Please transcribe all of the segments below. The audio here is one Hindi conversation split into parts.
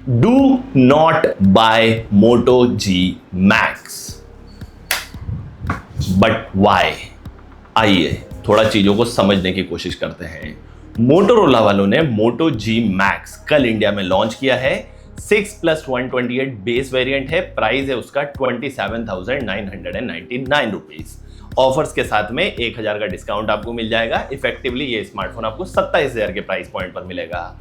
Do not buy Moto G Max. But why? आइए थोड़ा चीजों को समझने की कोशिश करते हैं। मोटोरोला वालों ने Moto G Max कल इंडिया में लॉन्च किया है। 6+128 बेस वेरिएंट है, प्राइस है उसका 27,999 रुपीज। ऑफर्स के साथ में 1,000 का डिस्काउंट आपको मिल जाएगा। इफेक्टिवली ये स्मार्टफोन आपको 27,000 के प्राइस पॉइंट पर मिलेगा।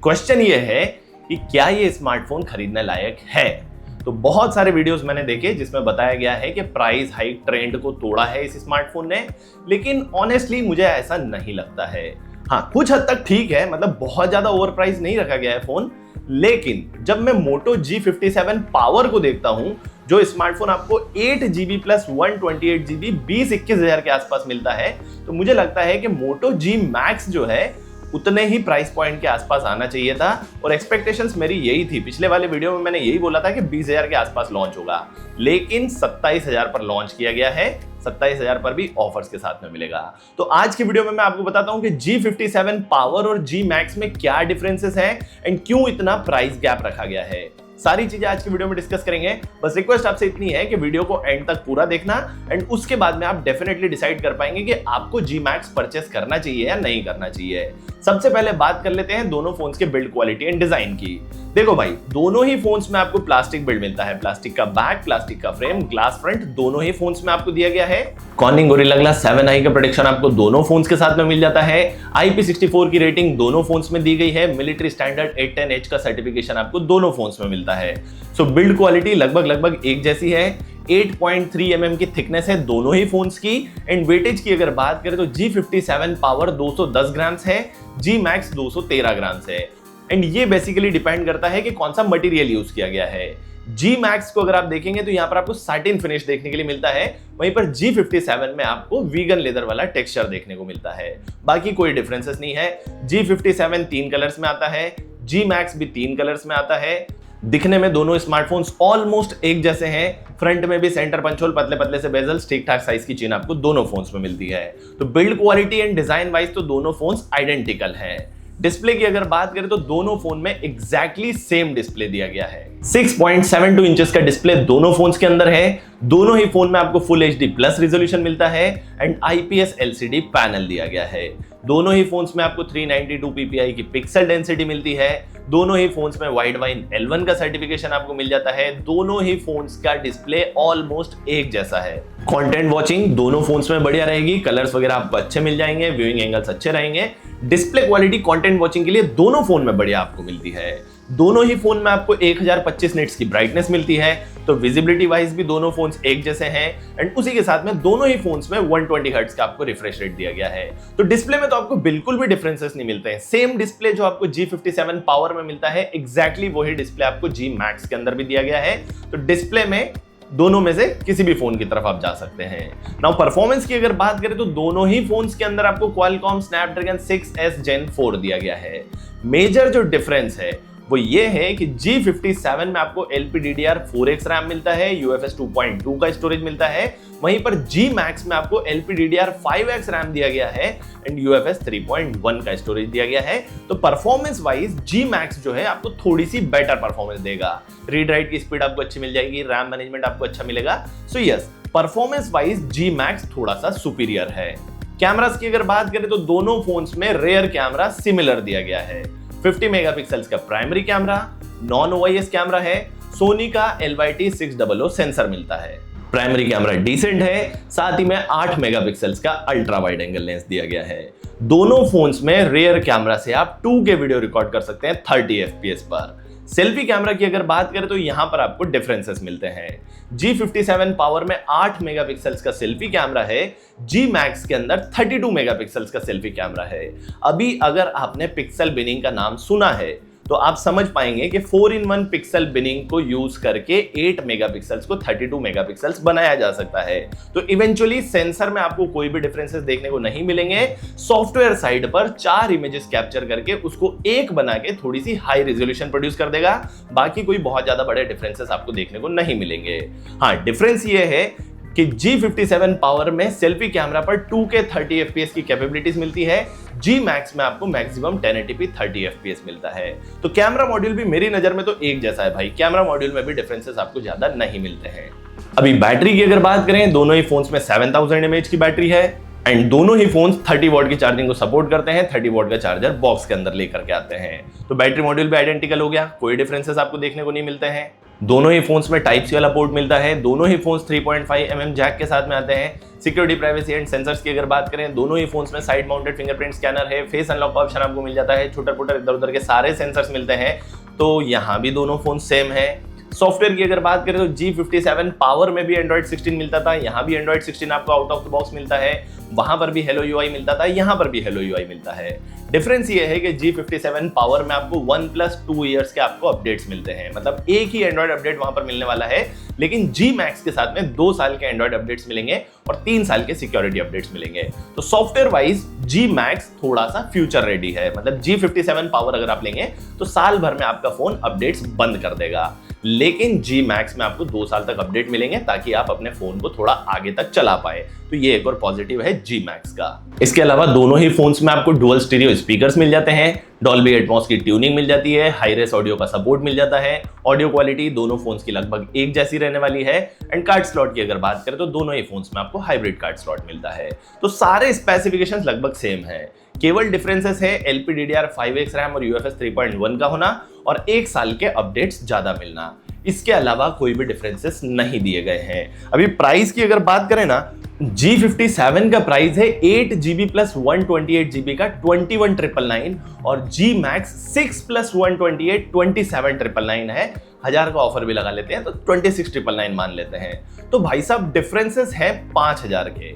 क्वेश्चन ये है कि क्या ये स्मार्टफोन खरीदने लायक है? तो बहुत सारे वीडियोस मैंने देखे जिसमें बताया गया है कि प्राइस हाइक ट्रेंड को तोड़ा है इस स्मार्टफोन ने, लेकिन ऑनेस्टली मुझे ऐसा नहीं लगता है। हाँ, कुछ हद तक ठीक है, मतलब बहुत ज्यादा ओवर प्राइस नहीं रखा गया है फोन। लेकिन जब मैं Moto G57 पावर को देखता हूं, जो स्मार्टफोन आपको 8GB प्लस 128GB 20-21 के आसपास मिलता है, तो मुझे लगता है कि Moto G Max जो है उतने ही प्राइस पॉइंट के आसपास आना चाहिए था। और एक्सपेक्टेशंस मेरी यही थी। पिछले वाले वीडियो में मैंने यही बोला था कि 20,000 के आसपास लॉन्च होगा, लेकिन 27,000 पर लॉन्च किया गया है। 27,000 पर भी ऑफर्स के साथ में मिलेगा। तो आज की वीडियो में मैं आपको बताता हूं कि G57 पावर और G Max में क्या डिफरेंसेस हैं एंड क्यों इतना प्राइस गैप रखा गया है। सारी चीजें आज की वीडियो में डिस्कस करेंगे। बस रिक्वेस्ट आपसे इतनी है कि वीडियो को एंड तक पूरा देखना एंड उसके बाद में आप डेफिनेटली डिसाइड कर पाएंगे कि आपको G Max परचेस करना चाहिए या नहीं करना चाहिए। सबसे पहले बात कर लेते हैं दोनों फोन्स के बिल्ड क्वालिटी एंड डिजाइन की। देखो भाई, दोनों ही फोन्स में आपको प्लास्टिक बिल्ड मिलता है। प्लास्टिक का बैक, प्लास्टिक का फ्रेम, ग्लास फ्रंट दोनों ही फोन्स में आपको दिया गया है। कॉर्निंग गोरिल्ला ग्लास 7i का प्रोटेक्शन आपको दोनों फोन्स के साथ में मिल जाता है। IP64 की रेटिंग दोनों फोन्स में दी गई है। मिलिट्री स्टैंडर्ड 810H का सर्टिफिकेशन आपको दोनों फोन्स में मिलता है। सो बिल्ड क्वालिटी लगभग एक जैसी है। 8.3 mm की थिकनेस है दोनों ही फोन्स की। एंड वेटेज की अगर बात करें तो G57 पावर 210 ग्राम्स है, G Max 213 ग्राम्स है। एंड ये बेसिकली डिपेंड करता है कि कौन सा मटेरियल यूज किया गया है। G Max को अगर आप देखेंगे तो यहाँ पर आपको सैटिन फिनिश देखने के लिए मिलता है, वहीं पर G57 में आपको वीगन लेदर वाला टेक्सचर देखने को मिलता है। बाकी कोई डिफरेंसेस नहीं है। G57 3 कलर्स में आता है, G Max भी 3 कलर्स में आता है। दिखने में दोनों स्मार्टफोन्स ऑलमोस्ट एक जैसे हैं। फ्रंट में भी सेंटर पंचोल, पतले पतले से बेजल्स, ठीक ठाक साइज की चेन आपको दोनों फोन्स में मिलती है। तो build quality and design wise तो दोनों फोन्स आइडेंटिकल हैं। डिस्प्ले की अगर बात करें तो दोनों फोन में एग्जैक्टली सेम डिस्प्ले दिया गया है। 6.72 इंचेस का डिस्प्ले दोनों फोन्स के अंदर है। दोनों ही फोन में आपको फुल HD प्लस रेजोल्यूशन मिलता है एंड IPS LCD पैनल दिया गया है। दोनों ही फोन्स में आपको 392 ppi की पिक्सल डेंसिटी मिलती है। दोनों ही फोन्स में वाइड वाइन L1 का सर्टिफिकेशन आपको मिल जाता है। दोनों ही फोन्स का डिस्प्ले ऑलमोस्ट एक जैसा है। कंटेंट वॉचिंग दोनों फोन्स में बढ़िया रहेगी। कलर्स वगैरह आपको अच्छे मिल जाएंगे, व्यूइंग एंगल्स अच्छे रहेंगे। डिस्प्ले क्वालिटी कंटेंट वॉचिंग के लिए दोनों फोन में बढ़िया आपको मिलती है। दोनों ही फोन में आपको 1025 निट्स की ब्राइटनेस मिलती है। तो विजिबिलिटी वाइज भी दोनों फोन्स एक जैसे हैं एंड उसी के साथ में दोनों ही फोन्स में 120 हर्ट्ज का आपको रिफ्रेश रेट दिया गया है। तो डिस्प्ले में तो आपको बिल्कुल भी डिफरेंसेस नहीं मिलते हैं। सेम डिस्प्ले जो आपको G57 पावर में मिलता है, एग्जैक्टली वही डिस्प्ले आपको G Max के अंदर भी दिया गया है। तो डिस्प्ले में दोनों में से किसी भी फोन की तरफ आप जा सकते हैं। नाउ परफॉर्मेंस की अगर बात करें तो दोनों ही फोन्स के अंदर आपको Qualcomm Snapdragon 6S Gen 4 दिया गया है। मेजर जो डिफरेंस है वो ये है कि G57 में आपको LPDDR4X रैम मिलता है, UFS 2.2 का स्टोरेज मिलता है। वहीं पर G Max में आपको LPDDR5X रैम दिया गया है एंड UFS 3.1 का स्टोरेज दिया गया है। तो परफॉर्मेंस वाइज G Max जो है आपको थोड़ी सी बेटर परफॉर्मेंस देगा। रीड राइट की स्पीड आपको अच्छी मिल जाएगी, रैम मैनेजमेंट आपको अच्छा मिलेगा। So yes, performance wise G Max थोड़ा सा सुपीरियर है। कैमरास की अगर बात करें तो दोनों फोन्स में रेयर कैमरा सिमिलर दिया गया है। 50 मेगापिक्सल्स का primary camera, non OIS camera है। सोनी का LYT600 सेंसर मिलता है। प्राइमरी कैमरा डिसेंट है, साथ ही में 8 मेगापिक्सल्स का अल्ट्रा वाइड एंगल लेंस दिया गया है। दोनों फोन्स में रेयर कैमरा से आप 2K वीडियो रिकॉर्ड कर सकते हैं 30 FPS पर। सेल्फी कैमरा की अगर बात करें तो यहां पर आपको डिफरेंसेस मिलते हैं। G57 पावर में 8 मेगापिक्सल्स का सेल्फी कैमरा है, G Max के अंदर 32 मेगापिक्सल्स का सेल्फी कैमरा है। अभी अगर आपने पिक्सल बिनिंग का नाम सुना है तो आप समझ पाएंगे कि 4-in-1 पिक्सल बिनिंग को यूज करके 8 मेगापिक्सल्स को 32 मेगापिक्सल्स बनाया जा सकता है। तो इवेंचुअली सेंसर में आपको कोई भी डिफरेंसेस देखने को नहीं मिलेंगे। सॉफ्टवेयर साइड पर 4 इमेजेस कैप्चर करके उसको एक बना के थोड़ी सी हाई रेजोल्यूशन प्रोड्यूस कर देगा। बाकी कोई बहुत ज्यादा बड़े डिफरेंसेस आपको देखने को नहीं मिलेंगे। हाँ, डिफरेंस ये है कि G57 पावर में सेल्फी कैमरा पर 2K 30 fps की कैपेबिलिटीज मिलती है, G Max में आपको मैक्सिमम 1080p 30 fps मिलता है। तो कैमरा मॉड्यूल भी मेरी नजर में तो एक जैसा है भाई, कैमरा मॉड्यूल में भी डिफरेंसेस आपको ज्यादा नहीं मिलते हैं। अभी बैटरी की अगर बात करें, दोनों ही फोन्स में 7000 mAh की बैटरी है एंड दोनों ही फोन्स 30 वॉट की चार्जिंग को सपोर्ट करते हैं। 30 वॉट का चार्जर बॉक्स के अंदर लेकर के आते हैं। तो बैटरी मॉड्यूल भी आइडेंटिकल हो गया, कोई डिफरेंसेस आपको देखने को नहीं मिलते हैं। दोनों ही फोन्स में टाइप सी वाला पोर्ट मिलता है। दोनों ही फोन्स 3.5 mm जैक के साथ में आते हैं। सिक्योरिटी, प्राइवेसी एंड सेंसर्स की अगर बात करें, दोनों ही फोन्स में साइड माउंटेड फिंगरप्रिंट स्कैनर है, फेस अनलॉक ऑप्शन आपको मिल जाता है, छोटा छोटा इधर उधर के सारे सेंसर्स मिलते हैं। तो यहाँ भी दोनों फोन सेम है। सॉफ्टवेयर की अगर बात करें तो G57 पावर में भी Android 16 मिलता था, यहाँ भी Android 16 आपको आउट ऑफ द बॉक्स मिलता है। वहां पर भी Hello UI मिलता था, यहाँ पर भी Hello UI मिलता है। डिफरेंस ये है कि G57 पावर में आपको 1+2 ईयर्स के आपको अपडेट्स मिलते हैं, मतलब एक ही एंड्रॉइड अपडेट वहां पर मिलने वाला है। लेकिन G Max के साथ में 2 साल के एंड्रॉइड अपडेट्स मिलेंगे और 3 साल के सिक्योरिटी अपडेट्स मिलेंगे। तो सॉफ्टवेयर वाइज G Max थोड़ा सा फ्यूचर रेडी है, मतलब G57 पावर अगर आप लेंगे तो साल भर में आपका फोन अपडेट्स बंद कर देगा। लेकिन G Max में आपको 2 साल तक अपडेट मिलेंगे ताकि आप अपने फोन को थोड़ा आगे तक चला पाए। तो ये एक और पॉजिटिव है G Max का। इसके अलावा दोनों ही फोन्स में आपको डुअल स्टीरियो स्पीकर्स मिल जाते हैं, डॉल्बी एटमॉस की ट्यूनिंग मिल जाती है, हाई रेस ऑडियो का सपोर्ट मिल जाता है। ऑडियो क्वालिटी दोनों फोन्स की लगभग एक जैसी रहने वाली है। एंड कार्ड स्लॉट की अगर बात करें तो दोनों ही फोन्स में आपको हाइब्रिड कार्ड स्लॉट मिलता है। तो सारे स्पेसिफिकेशंस लगभग सेम है, केवल डिफरेंसेस है LPDDR5X रैम और UFS 3.1 का होना और 1 साल के अपडेट्स ज्यादा मिलना। इसके अलावा कोई भी डिफरेंसेस नहीं दिए गए हैं। अभी प्राइस की अगर बात करें ना, G57 का प्राइस है 8GB प्लस 128GB का 21,999 और G Max 6 प्लस 128 27,999 है। 1000 का ऑफर भी लगा लेते हैं तो 26,999 मान लेते हैं। तो भाई साहब डिफरेंसेस है 5000 के,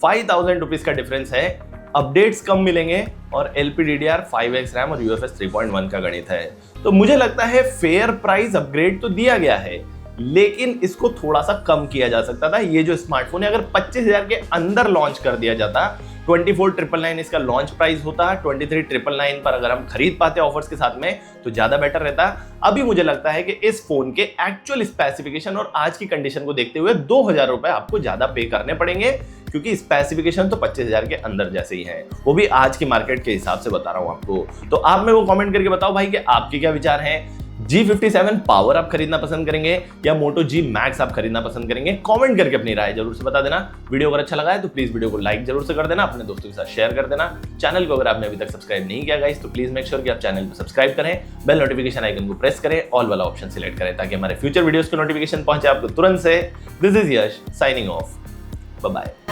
5000 रुपीज का डिफरेंस है। अपडेट्स कम मिलेंगे और LPDDR5X रैम और UFS 3.1 का गणित है। तो मुझे लगता है फेयर प्राइस अपग्रेड तो दिया गया है, लेकिन इसको थोड़ा सा कम किया जा सकता था। ये जो स्मार्टफोन है अगर 25,000 के अंदर लॉन्च कर दिया जाता, 24,999 इसका लॉन्च प्राइस होता, 23,999 पर अगर हम खरीद पाते ऑफर्स के साथ में तो ज्यादा बेटर रहता। अभी मुझे लगता है कि इस फोन के एक्चुअल स्पेसिफिकेशन और आज की कंडीशन को देखते हुए 2,000 रुपए आपको ज्यादा पे करने पड़ेंगे, क्योंकि स्पेसिफिकेशन तो 25,000 के अंदर जैसे ही है, वो भी आज की मार्केट के हिसाब से बता रहा हूं आपको। तो आप मेरे को कमेंट करके बताओ भाई कि आपके क्या विचार हैं। G57 पावर आप खरीदना पसंद करेंगे या Moto G Max आप खरीदना पसंद करेंगे? कमेंट करके अपनी राय जरूर से बता देना। वीडियो अगर अच्छा लगा है तो प्लीज वीडियो को लाइक जरूर से कर देना, अपने दोस्तों के साथ शेयर कर देना। चैनल को अगर आपने अभी तक सब्सक्राइब नहीं किया गाइस तो प्लीज मेक श्योर कि आप चैनल को सब्सक्राइब करें, बेल नोटिफिकेशन आइकन को प्रेस करें, ऑल वाला ऑप्शन सिलेक्ट करें ताकि हमारे फ्यूचर वीडियोस के नोटिफिकेशन पहुंचे आपको तुरंत से। This is Yash signing off, bye bye.